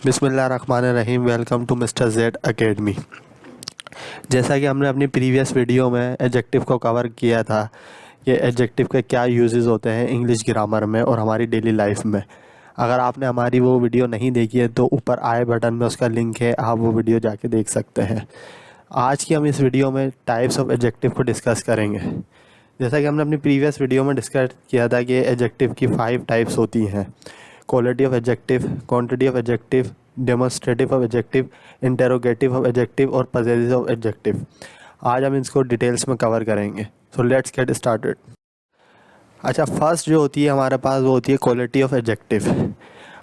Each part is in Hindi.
बिस्मिल्लाहिर्रहमानिर्रहीम। Welcome to mister Z academy. जैसा कि हमने अपनी प्रीवियस वीडियो में एडजेक्टिव को कवर किया था कि एडजेक्टिव के क्या यूजेस होते हैं इंग्लिश ग्रामर में और हमारी डेली लाइफ में। अगर आपने हमारी वो वीडियो नहीं देखी है तो ऊपर आई बटन में उसका लिंक है, आप वो वीडियो जाके देख सकते हैं। आज की हम इस वीडियो में टाइप्स ऑफ एडजेक्टिव को डिस्कस करेंगे। जैसा कि हमने अपनी प्रीवियस वीडियो में डिस्कस किया था कि एडजेक्टिव की 5 टाइप्स होती हैं: quality of adjective, quantity of adjective, demonstrative of adjective, interrogative of adjective और पजेसिव ऑफ एडजेक्टिव। आज हम इसको डिटेल्स में कवर करेंगे। So let's get started. अच्छा, फर्स्ट जो होती है हमारे पास वो होती है quality of adjective.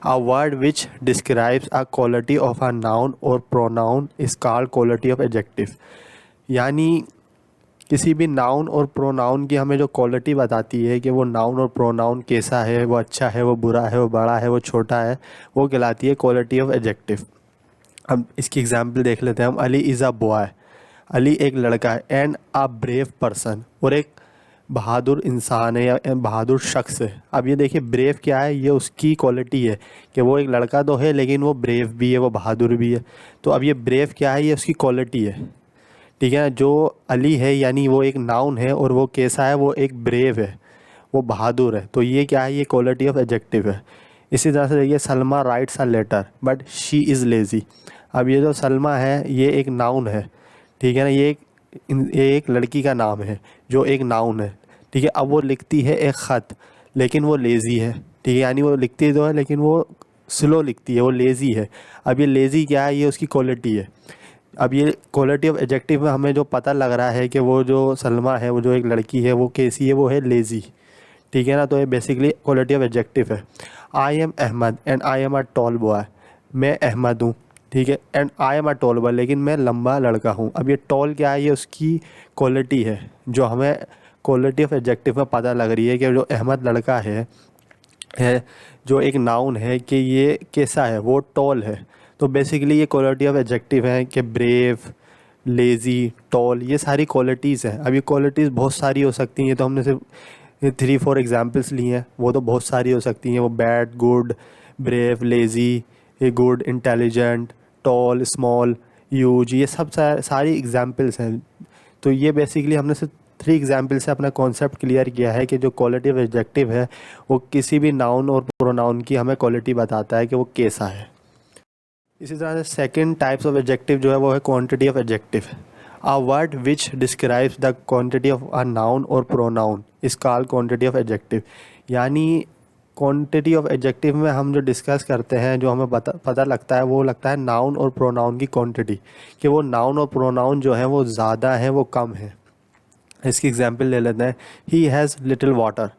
A word which describes a quality of a noun और pronoun is called quality of adjective. यानी किसी भी नाउन और प्रोनाउन की हमें जो क्वालिटी बताती है कि वो नाउन और प्रोनाउन कैसा है, वो अच्छा है, वो बुरा है, वो बड़ा है, वो छोटा है, वो कहलाती है क्वालिटी ऑफ एडजेक्टिव। अब इसकी एग्जांपल देख लेते हैं हम। Ali is a boy, Ali एक लड़का है। एंड अ ब्रेव पर्सन, और एक बहादुर इंसान है या बहादुर शख्स है। अब ये देखिए, ब्रेव क्या है, ये उसकी क्वालिटी है कि वो एक लड़का तो है लेकिन वो ब्रेव भी है, वो बहादुर भी है। तो अब ये ब्रेव क्या है, ये उसकी क्वालिटी है। ठीक है, जो अली है यानी वो एक नाउन है और वो कैसा है, वो एक ब्रेव है, वो बहादुर है। तो ये क्या है, ये क्वालिटी ऑफ एडजेक्टिव है। इसी तरह से देखिए, Salma writes a letter but she is lazy. अब ये जो सलमा है ये एक नाउन है। ठीक है ना, ये एक लड़की का नाम है जो एक नाउन है। ठीक है, अब वो लिखती है एक ख़त लेकिन वो लेज़ी है। ठीक है, यानी वो लिखती तो है लेकिन वो स्लो लिखती है, वो लेज़ी है। अब ये लेज़ी क्या है, ये उसकी क्वालिटी है। अब ये क्वालिटी ऑफ एडजेक्टिव में हमें जो पता लग रहा है कि वो जो सलमा है, वो जो एक लड़की है, वो कैसी है, वो है लेज़ी। ठीक है ना, तो ये बेसिकली क्वालिटी ऑफ एडजेक्टिव है। I am Ahmad and I am a tall boy. मैं अहमद हूँ, ठीक है, and I am a tall boy, लेकिन मैं लंबा लड़का हूँ। अब ये टॉल क्या है, ये उसकी क्वालिटी है जो हमें क्वालिटी ऑफ एडजेक्टिव में पता लग रही है कि जो अहमद लड़का है जो एक नाउन है कि ये कैसा है, वो टॉल है। तो बेसिकली ये क्वालिटी ऑफ एडजेक्टिव है कि ब्रेव, लेज़ी, टॉल, ये सारी क्वालिटीज़ हैं। अब ये क्वालिटीज़ बहुत सारी हो सकती हैं, ये तो हमने सिर्फ 3-4 एग्जांपल्स लिए हैं। वो तो बहुत सारी हो सकती हैं, वो बैड, गुड, ब्रेव, लेज़ी, ये good, intelligent, tall, small, huge, ये सब सारी एग्जांपल्स हैं। तो ये बेसिकली हमने सिर्फ 3 एग्जाम्पल से अपना कॉन्सेप्ट क्लियर किया है कि जो क्वालिटी ऑफ एडजेक्टिव है वो किसी भी नाउन और प्रोनाउन की हमें क्वालिटी बताता है कि वो कैसा है। इसी तरह से सेकंड टाइप्स ऑफ एडजेक्टिव जो है वो है quantity of adjective. A word which describes the quantity of a noun और pronoun is called quantity of adjective. यानी क्वांटिटी ऑफ एडजेक्टिव में हम जो डिस्कस करते हैं, जो हमें पता लगता है, वो लगता है नाउन और प्रोनाउन की क्वांटिटी, कि वो नाउन और प्रोनाउन जो है वो ज़्यादा है, वो कम है। इसकी एग्जांपल ले लेते हैं। ही हैज़ लिटिल वाटर,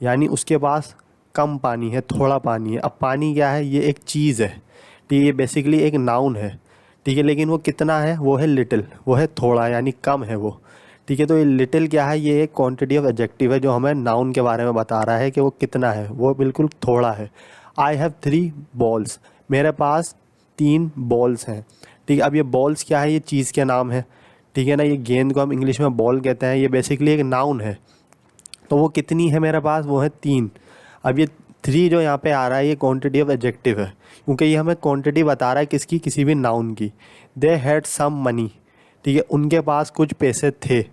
यानी उसके पास कम पानी है, थोड़ा पानी है। अब पानी क्या है, ये एक चीज़ है। ठीक है, ये बेसिकली एक नाउन है। ठीक है, लेकिन वो कितना है, वो है लिटिल, वो है थोड़ा, यानी कम है वो। ठीक है, तो ये लिटिल क्या है, ये एक क्वांटिटी ऑफ एडजेक्टिव है जो हमें नाउन के बारे में बता रहा है कि वो कितना है, वो बिल्कुल थोड़ा है। आई हैव 3 बॉल्स, मेरे पास 3 बॉल्स हैं। ठीक है, अब ये बॉल्स क्या है, ये चीज़ के नाम है। ठीक है ना, ये गेंद को हम इंग्लिश में बॉल कहते हैं, ये बेसिकली एक नाउन है। तो वो कितनी है मेरे पास, वो है 3। अब ये 3 जो यहाँ पे आ रहा है, ये क्वांटिटी ऑफ एडजेक्टिव है, क्योंकि ये हमें क्वांटिटी बता रहा है किसकी, किसी भी नाउन की। दे हैड सम मनी, ठीक है, उनके पास कुछ पैसे थे।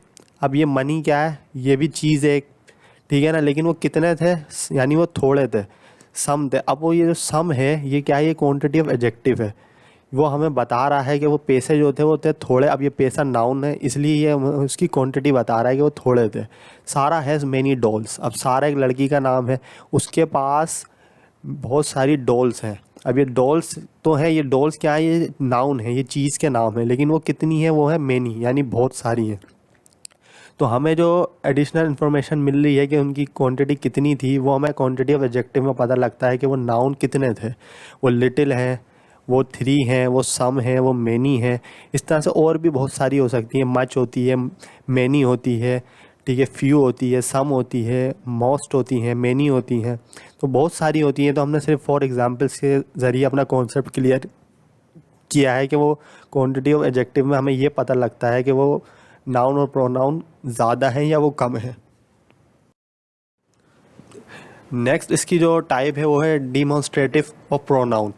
अब ये मनी क्या है, ये भी चीज़ है एक। ठीक है ना, लेकिन वो कितने थे, यानी वो थोड़े थे, सम थे। अब वो ये जो सम है, ये क्या है, ये क्वांटिटी ऑफ एडजेक्टिव है। वो हमें बता रहा है कि वो पैसे जो थे वो थे थोड़े। अब ये पैसा नाउन है, इसलिए ये उसकी क्वांटिटी बता रहा है कि वो थोड़े थे। सारा हैज़ मैनी डॉल्स, अब सारा एक लड़की का नाम है, उसके पास बहुत सारी डॉल्स हैं। अब ये डॉल्स तो है, ये डॉल्स क्या है, ये नाउन है, ये चीज़ के नाम है, लेकिन वो कितनी है, वो है मैनी, यानी बहुत सारी हैं। तो हमें जो एडिशनल इन्फॉर्मेशन मिल रही है कि उनकी क्वांटिटी कितनी थी, वो हमें क्वांटिटी ऑफ एडजेक्टिव में पता लगता है कि वो नाउन कितने थे। वो लिटिल हैं, वो 3 हैं, वो सम है, वो मैनी है। इस तरह से और भी बहुत सारी हो सकती है। मच होती है, मैनी होती है, ठीक है, फ्यू होती है, सम होती है, मोस्ट होती हैं, मैनी होती हैं। तो बहुत सारी होती हैं। तो हमने सिर्फ 4 एग्जांपल्स के ज़रिए अपना कॉन्सेप्ट क्लियर किया है कि वो क्वांटिटी ऑफ एडजेक्टिव में हमें ये पता लगता है कि वो नाउन और प्रोनाउन ज़्यादा हैं या वो कम है। नेक्स्ट इसकी जो टाइप है वो है डिमॉन्स्ट्रेटिव और प्रोनाउन।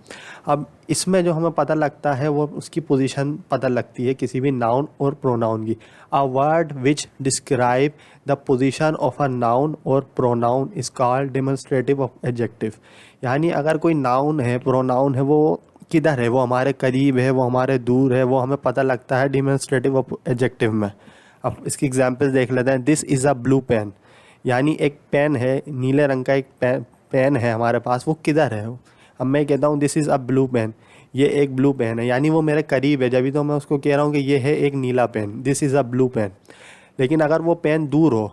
अब इसमें जो हमें पता लगता है वो उसकी पोजीशन पता लगती है किसी भी नाउन और प्रोनाउन की। A word which describe the position of a noun और pronoun is called demonstrative of adjective. यानी अगर कोई नाउन है, प्रोनाउन है, वो किधर है, वो हमारे करीब है, वो हमारे दूर है, वो हमें पता लगता है डिमॉन्स्ट्रेटिव ऑफ एडजेक्टिव में। अब इसकी एग्जांपल देख लेते हैं। This is a blue pen, यानी एक पेन है, नीले रंग का एक पेन है हमारे पास, वो किधर है। अब मैं कहता हूँ this is a blue pen, ये एक ब्लू पेन है, यानी वो मेरे करीब है, जब तो मैं उसको कह रहा हूँ कि ये है एक नीला pen, this is a blue pen. लेकिन अगर वो पेन दूर हो,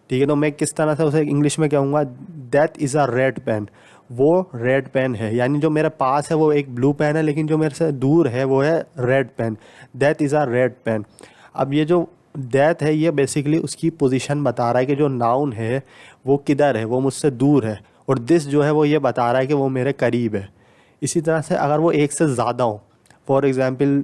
ठीक है, तो मैं किस तरह से उसे इंग्लिश में कहूँगा, that is a red pen, वो रेड पेन है। यानी जो मेरे पास है वो एक ब्लू पेन है, लेकिन जो मेरे से दूर है वो है red pen, that is a red pen. अब ये जो दैट है ये बेसिकली उसकी पोजीशन बता रहा है कि जो नाउन है वो किधर है, वो मुझसे दूर है, और दिस जो है वो ये बता रहा है कि वो मेरे करीब है। इसी तरह से अगर वो एक से ज़्यादा हो, फॉर एग्ज़ाम्पल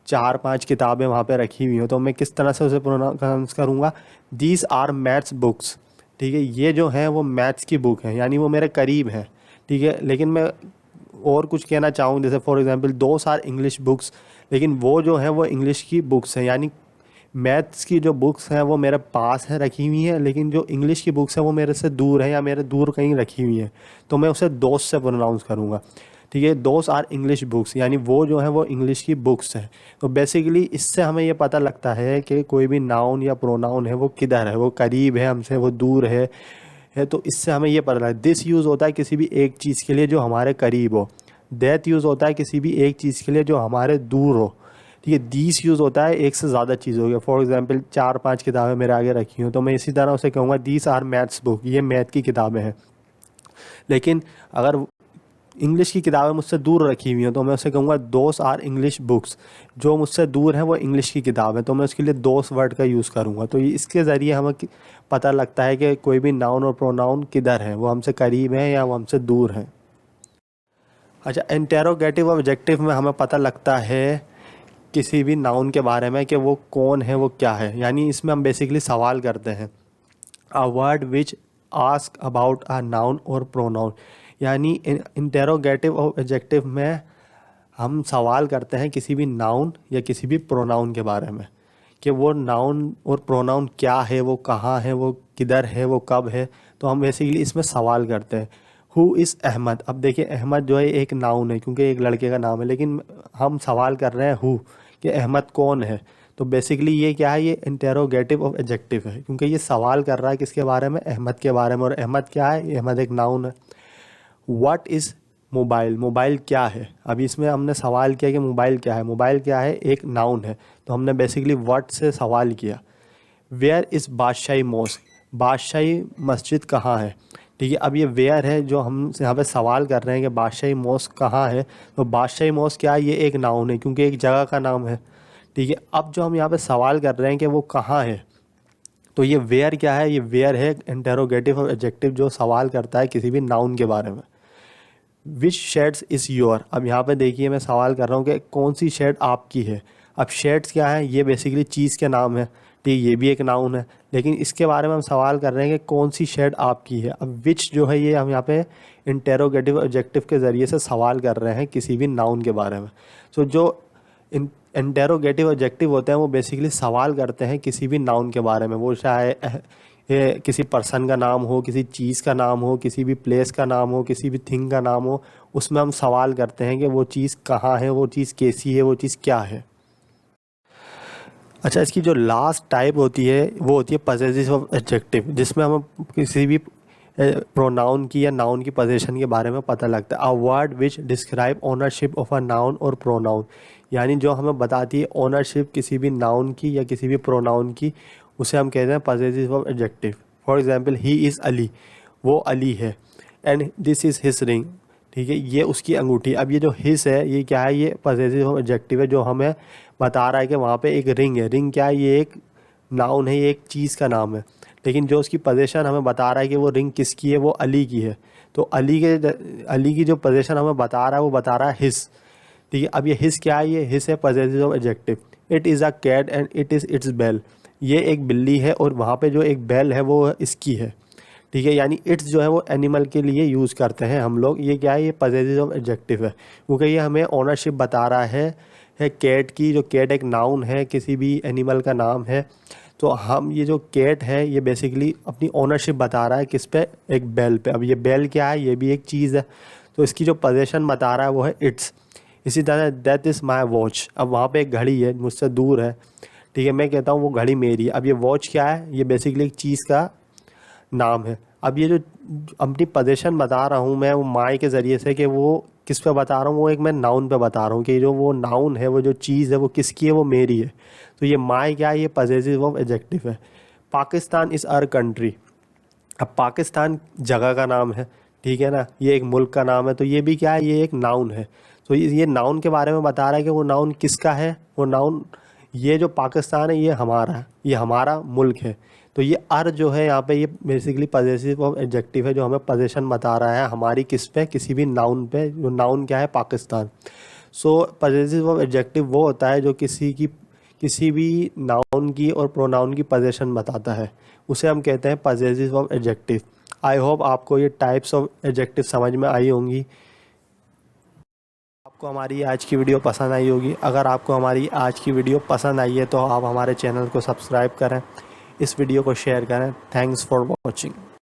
4-5 किताबें वहाँ पे रखी हुई हो, तो मैं किस तरह से उसे प्रोनाउंस करूँगा, दीज आर मैथ्स बुक्स, ठीक है, ये जो है वो मैथ्स की बुक है, यानी वो मेरे करीब है, ठीक है। लेकिन मैं और कुछ कहना चाहूँ, जैसे for example those are English books, लेकिन वो जो है वो इंग्लिश की बुक्स हैं, यानी मैथ्स की जो बुक्स हैं वो मेरे पास है रखी हुई हैं, लेकिन जो इंग्लिश की बुक्स हैं वो मेरे से दूर है या मेरे दूर कहीं रखी हुई हैं, तो मैं उसे दोस्त से प्रोनाउंस करूँगा, ठीक है। दोस आर इंग्लिश बुक्स, यानी वो जो है वो इंग्लिश की बुक्स हैं। तो बेसिकली इससे हमें ये पता लगता है कि कोई भी नाउन या प्रोनाउन है वो किधर है, वो करीब है हमसे, वो दूर है। तो इससे हमें ये पता लगता है। दिस यूज़ होता है किसी भी एक चीज़ के लिए जो हमारे करीब हो, दैट यूज़ होता है किसी भी एक चीज़ के लिए जो हमारे दूर हो, ठीक है। दीस यूज़ होता है एक से ज़्यादा चीज़ हो गया, फॉर एग्जांपल 4-5 किताबें मेरे आगे रखी हूँ, तो मैं इसी तरह उसे कहूँगा दीस आर मैथ्स बुक, ये मैथ की किताबें हैं। लेकिन अगर इंग्लिश की किताबें मुझसे दूर रखी हुई हैं, तो मैं उसे कहूँगा दोस आर इंग्लिश बुक्स, जो मुझसे दूर है वो इंग्लिश की किताब है, तो मैं उसके लिए दोस वर्ड का यूज़ करूँगा। तो इसके ज़रिए हमें पता लगता है कि कोई भी नाउन और प्रोनाउन किधर है, वो हमसे करीब है या वो हमसे दूर है। अच्छा, इंटेरोगेटिव ऑब्जेक्टिव में हमें पता लगता है किसी भी नाउन के बारे में कि वो कौन है, वो क्या है, यानी इसमें हम बेसिकली सवाल करते हैं। अ word which ask about a noun और प्रोनाउन, यानी इंटेरोगेटिव और एडजेक्टिव में हम सवाल करते हैं किसी भी नाउन या किसी भी प्रोनाउन के बारे में कि वो नाउन और प्रोनाउन क्या है, वो कहाँ है, वो किधर है, वो कब है। तो हम बेसिकली इसमें सवाल करते हैं। हु इज़ अहमद, अब देखिए अहमद जो है एक नाउन है क्योंकि एक लड़के का नाम है, लेकिन हम सवाल कर रहे हैं हु, कि अहमद कौन है। तो बेसिकली ये क्या है, ये इंटेरोगेटिव ऑफ एडजेक्टिव है, क्योंकि ये सवाल कर रहा है किसके बारे में, अहमद के बारे में, और अहमद क्या है, अहमद एक नाउन है। व्हाट इज़ मोबाइल, मोबाइल क्या है। अभी इसमें हमने सवाल किया कि मोबाइल क्या है, मोबाइल क्या है, एक नाउन है, तो हमने बेसिकली व्हाट से सवाल किया। वेयर इज़ बादशाही मॉस्क, बादशाही मस्जिद कहाँ है, ठीक है। अब ये वेयर है जो हम यहाँ पे सवाल कर रहे हैं कि बादशाही मॉस्क कहाँ है, तो बादशाही मॉस्क क्या है, ये एक नाउन है क्योंकि एक जगह का नाम है, ठीक है। अब जो हम यहाँ पे सवाल कर रहे हैं कि वो कहाँ है, तो ये वेयर क्या है, ये वेयर है इंटेरोगेटिव और एडजेक्टिव जो सवाल करता है किसी भी नाउन के बारे में। विच शेड्स इज़ योर, अब यहाँ पे देखिए मैं सवाल कर रहा हूँ कि कौन सी शेड आपकी है। अब शेड्स क्या है, ये बेसिकली चीज़ के नाम है, ठीक, ये भी एक नाउन है, लेकिन इसके बारे में हम सवाल कर रहे हैं कि कौन सी शेड आपकी है। अब विच जो है ये हम यहाँ पे इंटेरोगेटिव ऑब्जेक्टिव के ज़रिए से सवाल कर रहे हैं किसी भी नाउन के बारे में। सो जो इंटेरोगेटिव ऑब्जेक्टिव होते हैं वो बेसिकली सवाल करते हैं किसी भी नाउन के बारे में, वो चाहे ये किसी पर्सन का नाम हो, किसी चीज़ का नाम हो, किसी भी प्लेस का नाम हो, किसी भी थिंग का नाम हो, उसमें हम सवाल करते हैं कि वो चीज़ कहाँ है, वो चीज़ कैसी है, वो चीज़ क्या है। अच्छा, इसकी जो लास्ट टाइप होती है वो होती है पजेसिव ऑफ एडजेक्टिव, जिसमें हमें किसी भी प्रोनाउन की या नाउन की पोजीशन के बारे में पता लगता है। अ word which describe ownership of a noun और प्रोनाउन, यानी जो हमें बताती है ओनरशिप किसी भी नाउन की या किसी भी प्रोनाउन की, उसे हम कहते हैं possessive of adjective. For example he is Ali, वो अली है, and this is his ring, ठीक है, ये उसकी अंगूठी। अब ये जो हिस है ये क्या है, ये पजेसिव ऑफ एडजेक्टिव है जो हमें बता रहा है कि वहाँ पे एक रिंग है। रिंग क्या है, ये एक नाउन है, ये एक चीज़ का नाम है, लेकिन जो उसकी पोजीशन हमें बता रहा है कि वो रिंग किसकी है, वो अली की है। तो अली की जो पोजीशन हमें बता रहा है वो बता रहा है हिस, ठीक है। अब ये हिस क्या है, ये हिस है possessive of adjective. It is a cat and it is its bell, ये एक बिल्ली है और वहाँ पे जो एक बेल है वो इसकी है, ठीक है, यानी इट्स जो है वो एनिमल के लिए यूज़ करते हैं हम लोग। ये क्या है, ये पजेसिव ऑफ एडजेक्टिव है, क्योंकि ये हमें ओनरशिप बता रहा है कैट की। जो कैट एक नाउन है, किसी भी एनिमल का नाम है। तो हम ये जो कैट है ये बेसिकली अपनी ओनरशिप बता रहा है किस पे, एक बेल पे। अब ये बेल क्या है, ये भी एक चीज़ है, तो इसकी जो पोजीशन बता रहा है वो है इट्स। इसी तरह दैट इज़ माई वॉच। अब वहाँ पे एक घड़ी है, मुझसे दूर है, ठीक है, मैं कहता हूँ वो घड़ी मेरी है। अब ये वॉच क्या है, ये बेसिकली एक चीज़ का नाम है। अब ये जो अपनी पोजीशन बता रहा हूँ मैं, वो माई के ज़रिए से, कि वो किस पे बता रहा हूँ, वो एक मैं नाउन पे बता रहा हूँ कि जो वो नाउन है, वो जो चीज़ है वो किसकी है, वो मेरी है। तो ये माई क्या है, ये पजेसिव ऑफ एडजेक्टिव है। Pakistan is our country. अब पाकिस्तान जगह का नाम है, ठीक है ना, ये एक मुल्क का नाम है, तो ये भी क्या है, ये एक नाउन है। तो ये नाउन के बारे में बता रहा है कि वो नाउन किसका है, वो नाउन, ये जो पाकिस्तान है ये हमारा है, ये हमारा मुल्क है। तो ये अर जो है यहाँ पे, ये बेसिकली पजेसिव ऑफ एडजेक्टिव है, जो हमें पोजीशन बता रहा है हमारी किस पे, किसी भी नाउन पे। जो नाउन क्या है, पाकिस्तान। सो पजेसिव ऑफ एडजेक्टिव वो होता है जो किसी भी नाउन की और प्रोनाउन की पोजीशन बताता है, उसे हम कहते हैं possessive of adjective. I hope आपको ये टाइप्स ऑफ एडजेक्टिव समझ में आई होंगी। आपको हमारी आज की वीडियो पसंद आई होगी। अगर आपको हमारी आज की वीडियो पसंद आई है तो आप हमारे चैनल को सब्सक्राइब करें, इस वीडियो को शेयर करें। Thanks for watching.